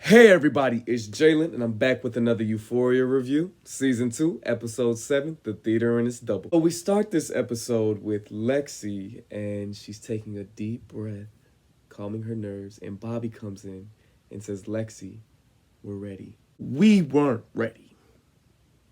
Hey everybody, it's Jalen, and I'm back with another Euphoria review, Season 2, Episode 7, The Theater and Its Double. So we start this episode with Lexi, and she's taking a deep breath, calming her nerves, and Bobby comes in and says, Lexi, we're ready. We weren't ready.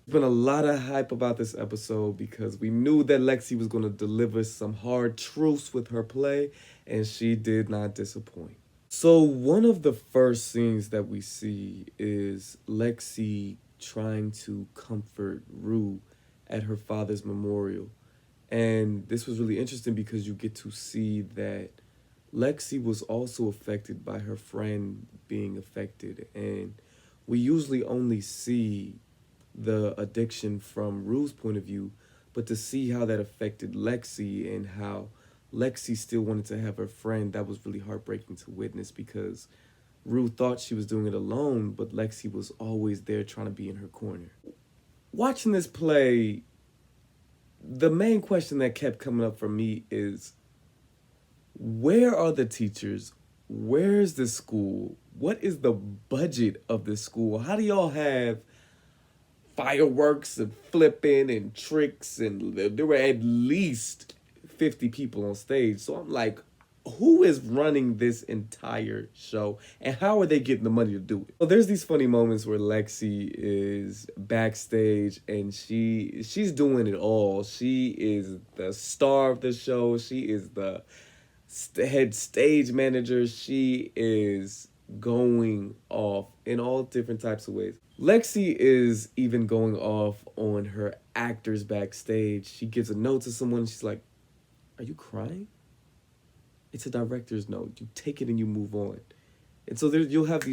There's been a lot of hype about this episode because we knew that Lexi was going to deliver some hard truths with her play, and she did not disappoint. So one of the first scenes that we see is Lexi trying to comfort Rue at her father's memorial. And this was really interesting because you get to see that Lexi was also affected by her friend being affected. And we usually only see the addiction from Rue's point of view, but to see how that affected Lexi and how Lexi still wanted to have her friend, that was really heartbreaking to witness because Rue thought she was doing it alone, but Lexi was always there trying to be in her corner. Watching this play, the main question that kept coming up for me is, where are the teachers? Where's the school? What is the budget of this school? How do y'all have fireworks and flipping and tricks? And there were at least 50 people on stage. So I'm like, who is running this entire show and how are they getting the money to do it? Well, there's these funny moments where Lexi is backstage and she's doing it all. She is the star of the show. She is the head stage manager. She is going off in all different types of ways. Lexi is even going off on her actors backstage. She gives a note to someone. She's like, are you crying? It's a director's note. You take it and you move on. And so she'll have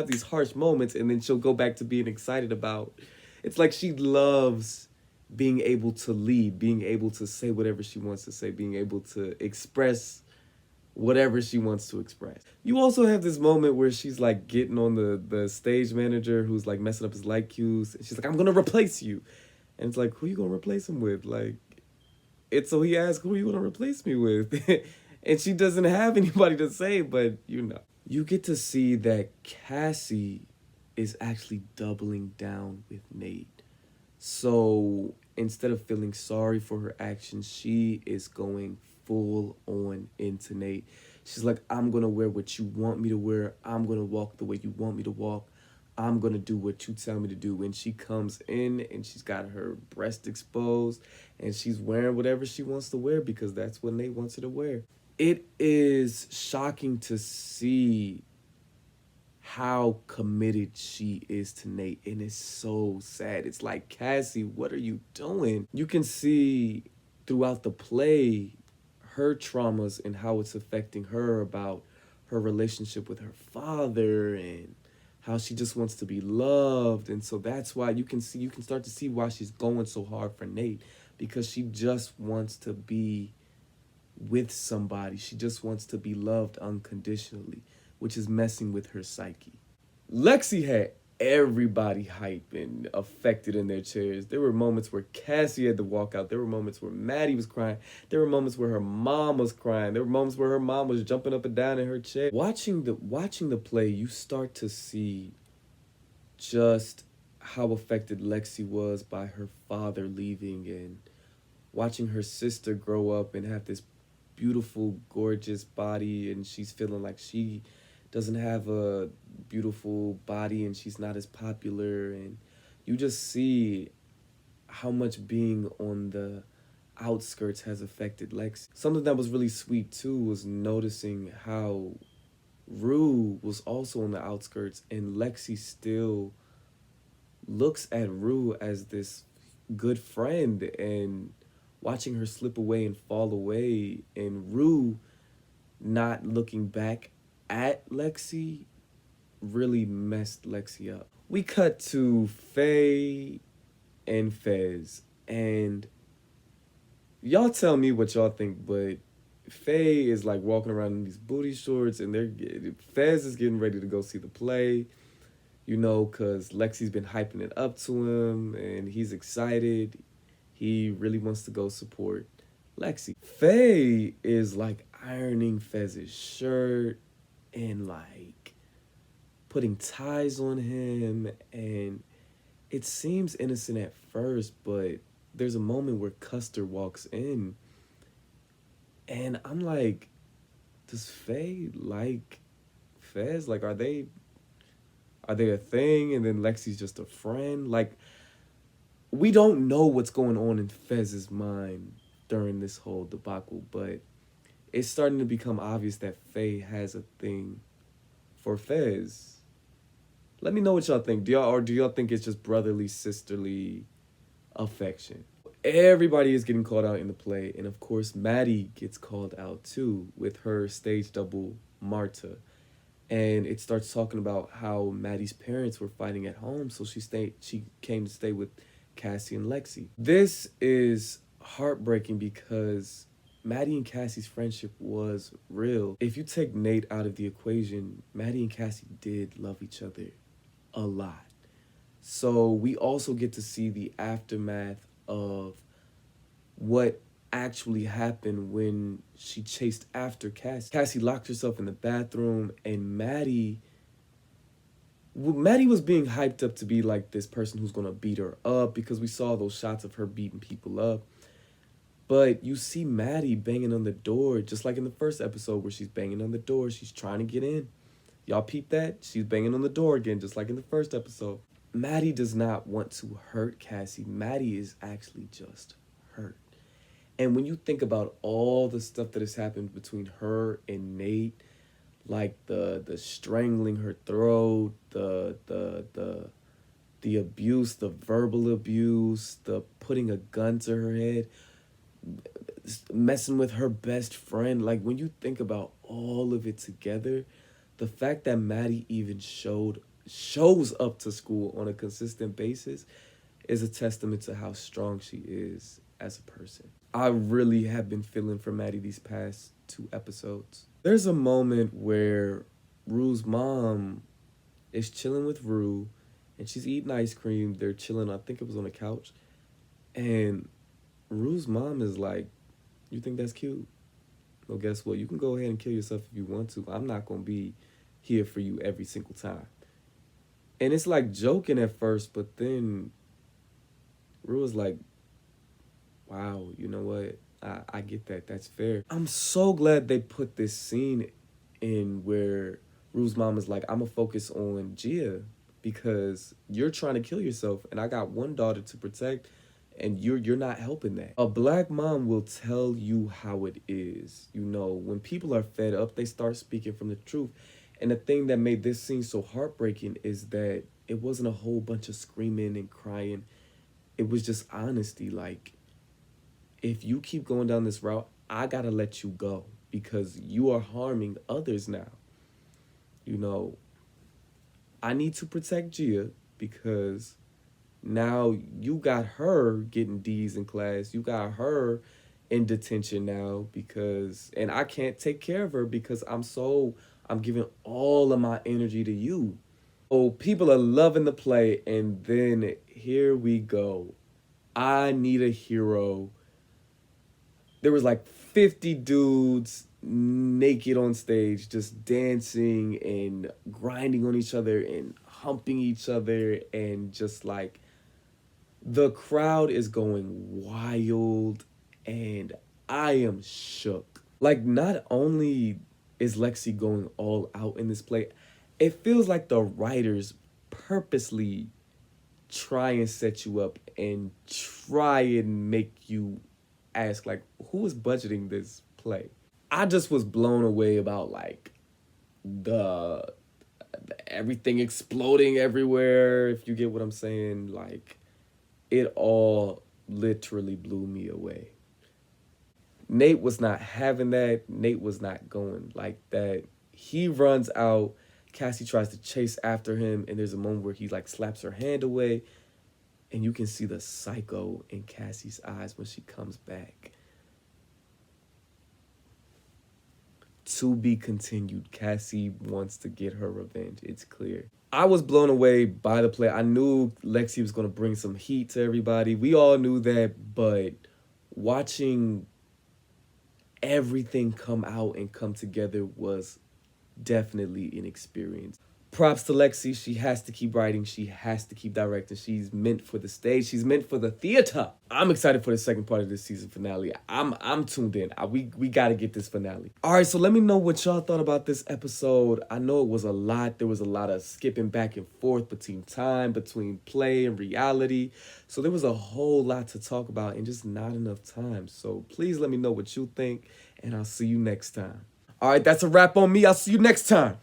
these harsh moments, and then she'll go back to being excited about. It's like she loves being able to lead, being able to say whatever she wants to say, being able to express whatever she wants to express. You also have this moment where she's like getting on the stage manager who's like messing up his light cues. She's like, I'm gonna replace you. And it's like, who you gonna replace him with? Like, it's so he asks, who are you gonna replace me with? And she doesn't have anybody to say, but you get to see that Cassie is actually doubling down with Nate. So instead of feeling sorry for her actions, she is going full on into Nate. She's like, I'm gonna wear what you want me to wear. I'm gonna walk the way you want me to walk. I'm gonna do what you tell me to do. And she comes in and she's got her breast exposed and she's wearing whatever she wants to wear because that's what Nate wants her to wear. It is shocking to see how committed she is to Nate, and it's so sad. It's like, Cassie, what are you doing? You can see throughout the play her traumas and how it's affecting her about her relationship with her father and how she just wants to be loved. And so that's why you can start to see why she's going so hard for Nate, because she just wants to be with somebody. She just wants to be loved unconditionally, which is messing with her psyche. Lexi had everybody hype and affected in their chairs. There were moments where Cassie had to walk out. There were moments where Maddy was crying. There were moments where her mom was crying. There were moments where her mom was jumping up and down in her chair. Watching the play, you start to see just how affected Lexi was by her father leaving and watching her sister grow up and have this beautiful, gorgeous body, and she's feeling like she doesn't have a beautiful body and she's not as popular. And you just see how much being on the outskirts has affected Lexi. Something that was really sweet too was noticing how Rue was also on the outskirts and Lexi still looks at Rue as this good friend, and watching her slip away and fall away and Rue not looking back at Lexi really messed Lexi up. We cut to Faye and Fez, and y'all tell me what y'all think, but Faye is like walking around in these booty shorts, and Fez is getting ready to go see the play, because Lexi's been hyping it up to him, and he's excited. He really wants to go support Lexi. Faye is like ironing Fez's shirt and like putting ties on him, and it seems innocent at first, but there's a moment where Custer walks in, and I'm like, does Faye like Fez? Like, are they a thing? And then Lexi's just a friend? Like, we don't know what's going on in Fez's mind during this whole debacle, but it's starting to become obvious that Faye has a thing for Fez. Let me know what y'all think. Do y'all think it's just brotherly, sisterly affection? Everybody is getting called out in the play, and of course, Maddy gets called out too with her stage double Marta. And it starts talking about how Maddie's parents were fighting at home, so she came to stay with Cassie and Lexi. This is heartbreaking because Maddie and Cassie's friendship was real. If you take Nate out of the equation, Maddie and Cassie did love each other a lot. So we also get to see the aftermath of what actually happened when she chased after Cassie. Cassie locked herself in the bathroom, and Maddy was being hyped up to be like this person who's gonna beat her up because we saw those shots of her beating people up. But you see Maddy banging on the door, just like in the first episode where she's banging on the door. She's trying to get in. Y'all peep that? She's banging on the door again, just like in the first episode. Maddy does not want to hurt Cassie. Maddy is actually just hurt. And when you think about all the stuff that has happened between her and Nate, like the strangling her throat, the abuse, the verbal abuse, the putting a gun to her head, messing with her best friend, like when you think about all of it together, the fact that Maddy even shows up to school on a consistent basis is a testament to how strong she is as a person. I really have been feeling for Maddy these past 2 episodes. There's a moment where Rue's mom is chilling with Rue, and she's eating ice cream. They're chilling, I think it was on a couch. And Rue's mom is like, "You think that's cute? Well, guess what? You can go ahead and kill yourself if you want to. I'm not going to be here for you every single time." And it's like joking at first, but then Rue is like, wow, you know what? I get that. That's fair. I'm so glad they put this scene in where Rue's mom is like, "I'm going to focus on Gia because you're trying to kill yourself, and I got one daughter to protect, and you're not helping that." A black mom will tell you how it is. You know, when people are fed up, they start speaking from the truth. And the thing that made this scene so heartbreaking is that it wasn't a whole bunch of screaming and crying. It was just honesty. Like, if you keep going down this route, I gotta let you go because you are harming others now. You know, I need to protect Gia because now you got her getting D's in class. You got her in detention now because, and I can't take care of her because I'm giving all of my energy to you. Oh, people are loving the play, and then here we go. I need a hero. There was like 50 dudes naked on stage, just dancing and grinding on each other and humping each other, and just like the crowd is going wild, and I am shook. Like, not only is Lexi going all out in this play, it feels like the writers purposely try and set you up and try and make you ask, like, who is budgeting this play? I just was blown away about, like, the everything exploding everywhere, if you get what I'm saying. Like, it all literally blew me away. Nate was not having that. Nate was not going like that. He runs out. Cassie tries to chase after him, and there's a moment where he like slaps her hand away, and you can see the psycho in Cassie's eyes when she comes back. To be continued. Cassie wants to get her revenge. It's clear. I was blown away by the play. I knew Lexi was going to bring some heat to everybody. We all knew that, but watching everything come out and come together was definitely an experience. Props to Lexi. She has to keep writing. She has to keep directing. She's meant for the stage. She's meant for the theater. I'm excited for the second part of this season finale. I'm tuned in. We got to get this finale. All right, so let me know what y'all thought about this episode. I know it was a lot. There was a lot of skipping back and forth between time, between play and reality. So there was a whole lot to talk about and just not enough time. So please let me know what you think, and I'll see you next time. All right, that's a wrap on me. I'll see you next time.